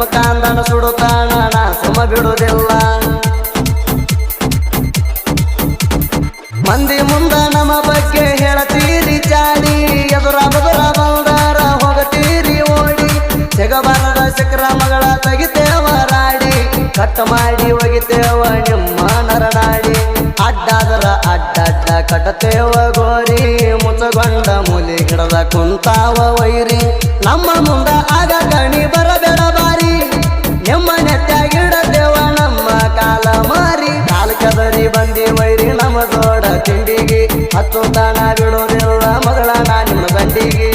ನಮ್ಮ ಕಾಂದನ ಸುಡುತ್ತಾನ ನಾ ಸುಮ ಬಿಡುವುದಿಲ್ಲ ಮಂದಿ ಮುಂದ ನಮ್ಮ ಬಗ್ಗೆ ಹೇಳತೀರಿ ಚಾಡಿ ಎದುರ ಬದುರ ಬಂದಾರ ಹೋಗತೀರಿ ಓಡಿ ಜಗಬಾರದ ಶಕ್ರ ಮಗಳ ತೆಗಿತೇವ ರಾಡಿ ಕಟ್ ಮಾಡಿ ಒಗಿತೇವ ನಿಮ್ಮ ನರನಾಡಿ ಅಡ್ಡಾದರ ಅಡ್ಡಡ್ಡ ಕಟ್ಟತೇವ ಗೋರಿ ಮುಚ್ಚಗೊಂಡ ಮೂಲಿ ಗಿಡದ ಕುಂತಾವ ವೈರಿ ನಮ್ಮ ಮುಂದ ಆಗ ಕಣಿ ಬರಬೇಡ ಬಾರಿ ನಿಮ್ಮ ನೆತ್ತಾಗಿಡತೇವ ನಮ್ಮ ಕಾಲ ಮಾರಿ ಕಾಲ ಕೆದರಿ ಬಂದಿ ವೈರಿ ನಮ್ಮ ದೊಡ್ಡ ತಿಂಡಿಗೆ ಹತ್ತು ತಾಣ ಬಿಡೋದಿಲ್ಲ ಮಗಳ ನಾ ನಿಮ್ಮ ಗಂಡಿಗೆ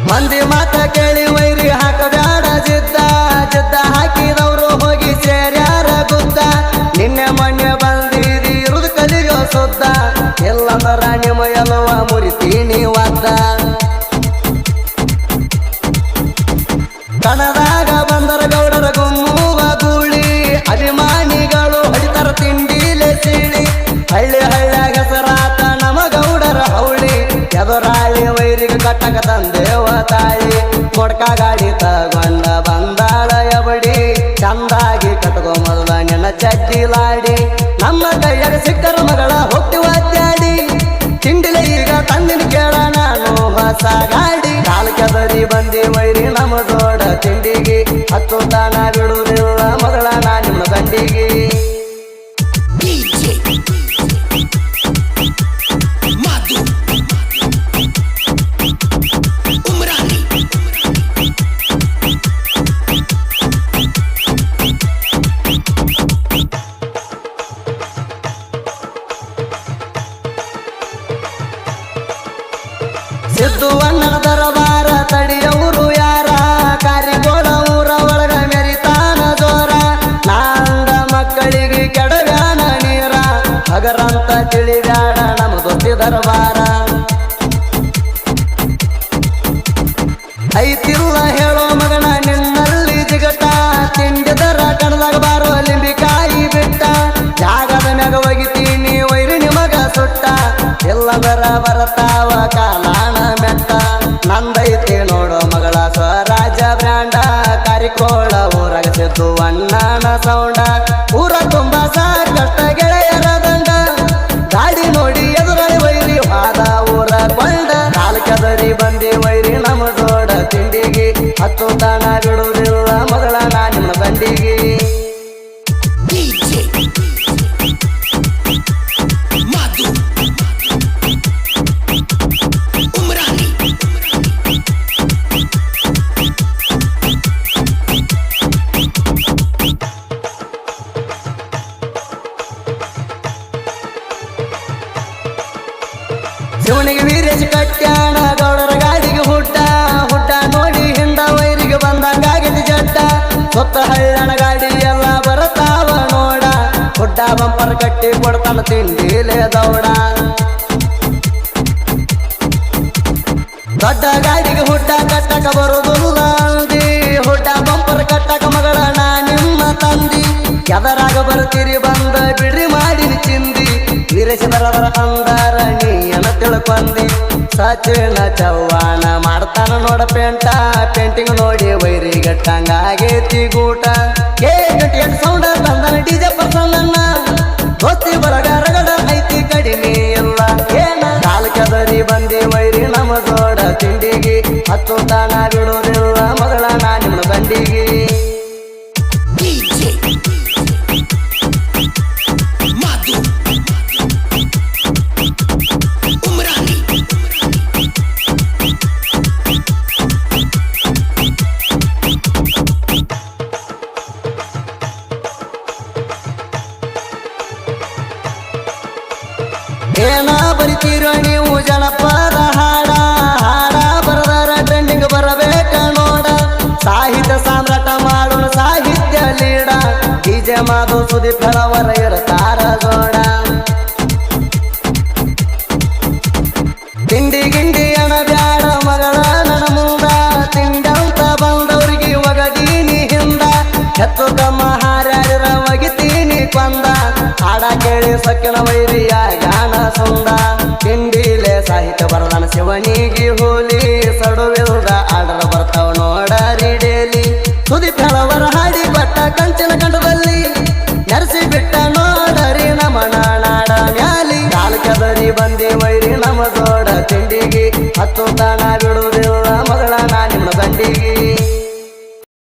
ಮಂದಿ ಮಾತ ಕೇಳಿ ವೈರಿ ಹಾಕಬ್ಯಾಡ ಜಿದ್ದ ಜಿದ್ದ ಹಾಕಿದವರು ಹೋಗಿ ಸೇರ್ಯಾರ ಗುದ್ದ ನಿನ್ನೆ ಮೊನ್ನೆ ಬಂದಿರಿ ಇರುದು ಕಲಿಯೋ ಸುದ್ದ ಎಲ್ಲಂದರ ನಿಮ್ಮ ಎಲ್ಲವ ಮುರಿತೀನಿ ಒದ್ದ ಕಣದಾಗ ಬಂದರ ಗೌಡರ ಗುಮ್ಮುವ ಗೂಳಿ ಅಭಿಮಾನಿಗಳು ಹೊಡಿತರ ತಿಂಡಿಲೆ ಸೀಳಿ ಹಳ್ಳಿ ಹಳ್ಳ್ಯಾಗ ಹೆಸರಾತ ನಮ ಗೌಡರ ಹೌಳಿ ಎದುರಾಳಿ ವೈರಿಗೆ ಕಟ್ಟಕ ತಂದೇವ ತಾಳಿ ಮೊಡ್ಕ ಗಾಡಿ ತಗೊಂಡ ಬಂದಾಳ ಎಬಡಿ ಚಂದಾಗಿ ಕಟ್ಕೋ ಮೊದಲ ನಿನ್ನ ಚಡ್ಡಿಲಾಡಿ ನಮ್ಮ ಕೈಯಾಗ ಸಿಕ್ಕರ ಮಗಳ ಹೋಗ್ತಿವ ಅಡ್ಡಾಡಿ ತಿಂಡಿಲೆ ಈಗ ತಂದಿನ ಕೇಳ ನಾನು ಹೊಸ ಗಾಡಿ ಕಾಲ್ ಕೆದರಿ ಬಂದಿ ವೈರಿ ನಮ್ಮ ದೊಡ್ಡ ತಿಂಡಿಗೆ ಹತ್ತು ತಾಣ ಬಿಡುವುದಿಲ್ಲ ಮಗಳ ನಾ ನಿಮ್ಮ ಗಂಡಿಗೆ ಸಿದ್ದು ಅಣ್ಣನ ದರಬಾರ ತಡಿಯವರು ಯಾರ ಕಾರಿಗೋಳ ಊರ ಒಳಗ ಮೆರಿತಾನ ಜೋರ ನಾಂದ ಮಕ್ಕಳಿಗೆ ಕೆಡವ್ಯಾನ ನೀರ ಹಗರಂತ ತಿಳಿಬ್ಯಾಡ ನಮ್ಮ ದೊಡ್ಡ ದರಬಾರ ಐತಿಲ್ಲ ಹೇಳೋ ಮಗನ ನಿನ್ನಲ್ಲಿ ಜಿಗಟ ತಿಂಡಿದರ ಕಣದಾಗ ಬಾರೋ ಲಿಂಬಿಕಾಯಿ ಬಿಟ್ಟ ಜಾಗದ ಮ್ಯಾಗ ಒಗಿತೀನಿ ವೈರಿ ನಿಮಗ ಸುಟ್ಟ ಎಲ್ಲದರ ಬರತಾವ ಕಾಲಾಣ ಮೆಟ್ಟ ನಂದೈತಿ ನೋಡೋ ಮಗಳ ಸ್ವರಾಜ ಬ್ರ್ಯಾಂಡ ಕಾರಿಕೋಳ ಊರಾಗ ಸಿದ್ದು ಅಣ್ಣನ ಸೌಂಡ ಊರ ತುಂಬ ಸಾಕಷ್ಟ ಗೆಳೆಯರ ದಂಡ ಗಾಡಿ ನೋಡಿ ಎದುರಲ್ಲಿ ವೈರಿ ಹಾದ ಊರ ಕೊಂಡ ಕಾಲ್ ಕೆದರಿ ಬಂದಿ ವೈರಿ ನಮ್ಮ ದೊಡ್ಡ ತಿಂಡಿಗೆ ಹತ್ತು ತಾಣ ಬಿಡುವುದಿಲ್ಲ ಮಗಳ ನಾ ನಿಮ್ಮ ಗಂಡಿಗೆ ಶಿವನಿಗೆ ವೀರೇಶ್ ಕಟ್ಯಾಣ ಗೌಡರ ಗಾಡಿಗೆ ಹುಡ್ಡ ಹುಡ್ಡ ನೋಡಿ ಹಿಂದ ವೈರಿಗೆ ಬಂದಂಗಾಗಿದ್ದು ಜಡ್ಡ ಸುತ್ತ ಹಳ್ಳನ ಗಾಡಿ ಎಲ್ಲ ಬರತಾವ ನೋಡ ಹುಡ್ಡ ಬಂಪರ್ ಕಟ್ಟಿ ಕೊಡ್ತಾನ ತಿಂಡಿಲೆ ದೌಡ ದೊಡ್ಡ ಗಾಡಿಗೆ ಹುಡ್ಡ ಕಟ್ಟಕ ಬರುದಿಲ್ಲ ಅಂದಿ ಹುಡ್ಡ ಬಂಪರ್ ಕಟ್ಟಕ ಮಗಳ ನಾ ನಿಮ್ಮ ತಂದಿ ಎದರಾಗ ಬರ್ತೀರಿ ಬಂದ ಬಿಡ್ರಿ ಮಾಡಿನ ಚಿಂದಿ ವೀರೇಶದರ ಅಂದಾರ ನೀನ ತಿಳ್ಕೊಂಡಿ ಸಚಿನ ಚವ್ವಾಣ ಮಾಡ್ತಾನ ನೋಡ ಪೇಂಟಿಂಗ್ ನೋಡಿ ವೈರಿ ಗಟ್ಟಂಗಾಗೇತಿ ಗೂಟ ಗಟ್ಟಿ ಸೌಂಡ ತಂದನ ಡಿಜೆ ಪರ್ಸನ್ನ ದೋಸ್ತಿ ಬರಗ ರಗಡ ಐತಿ ಕಡಿಮೆ ಇಲ್ಲ ಏನ ಕಾಲ್ ಕೆದರಿ ಬಂದಿ ವೈರಿ ನಮ್ಮ ದೊಡ್ಡ ತಿಂಡಿಗೆ ಹತ್ತು ತಾಣ ಬಿಡುವುದಿಲ್ಲ ಮಗಳ ನಾ ನಿಮ್ಮ ಗಂಡಿಗೆ ಏನ ಬರಿತೀರೋ ನೀವು ಜನಪದ ಹಾಡ ಹಾಡ ಬರದಾರ ಟ್ರೆಂಡಿಂಗ್ ಬರಬೇಕ ನೋಡ ಸಾಹಿತ್ಯ ಸಾಮ್ರಾಟ ಮಾಡೋಣ ಸಾಹಿತ್ಯ ಲೀಡ ಡಿಜೆ ಮಾದು ಸುದಿ ಫಲವರ ಇರತಾರ ಜೋಡ ಹೆಚ್ಚು ಕಮ್ಮ ಹಾರ್ಯಾಡಿರ ಒಗಿತೀನಿ ಕೊಂದ ಹಾಡ ಕೇಳಿ ಸೊಕ್ಕಿನ ವೈರಿಯ ಗಾನ ಸುಂದ ತಿಂಡಿಲೆ ಸಾಹಿತ್ಯ ಬರದಾನ ಶಿವನಿಗೆ ಹೋಲಿ